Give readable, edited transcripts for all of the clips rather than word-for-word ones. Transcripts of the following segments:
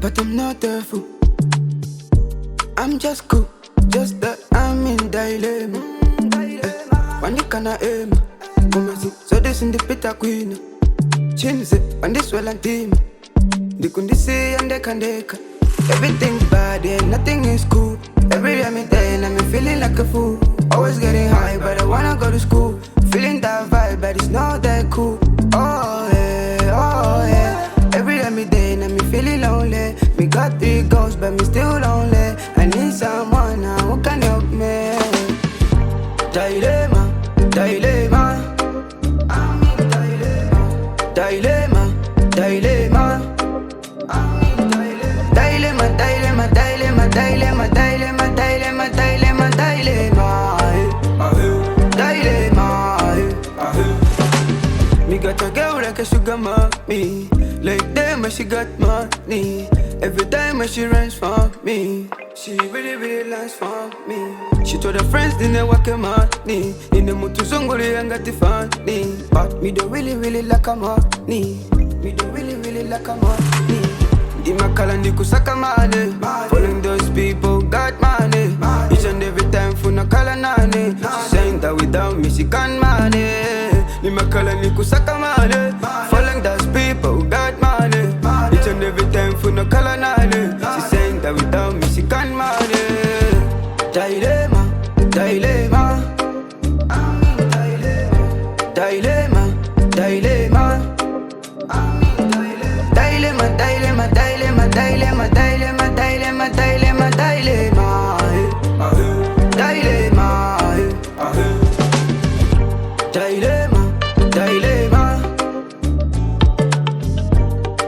but I'm not a fool. I'm just cool, just that I'm in dilemma. When you can't aim, come and see. So this in the pit a queen. Chinze, and this well and team. They couldn't see and they can deka. Everything's bad and nothing is cool. Every day I'm in day and I'm feeling like a fool. Always getting high, but I wanna go to school. Feeling that vibe, but it's not that cool. Oh yeah, oh yeah. Every day I'm in day and I'm feeling lonely. Me got 3 goals, but me still lonely. I need someone now who can help me. Dilemma, dilemma. I'm in dilemma. Dilemma, dilemma. I'm in dilemma. Dilemma, dilemma, dilemma, dilemma, dilemma, dilemma, dilemma, dilemma. Dilemma. Me got a girl like a sugar mommy. Like them when she got money. Every time when she runs for me, she really, really likes for me. She told her friends they never work money. In the mood to zongoli and got the funny. But me don't really, really like a money. Me don't really, really like a money. Di makala ni kusaka money. Following those people got money. Each and every time for nakala nane. She saying that without me she can't money. Di makala ni kusaka money. Following those people got money. Each and every time for nakala nane. She saying that without me she can't money. Dilemma, dilemma. I'm in dilemma. Dilemma, dilemma. I'm in dilemma. Dilemma, dilemma, dilemma, dilemma, dilemma, dilemma, dilemma, dilemma. Dilemma. Dilemma, dilemma.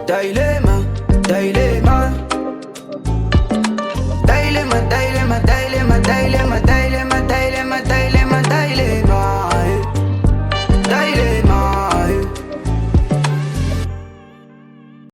Dilemma.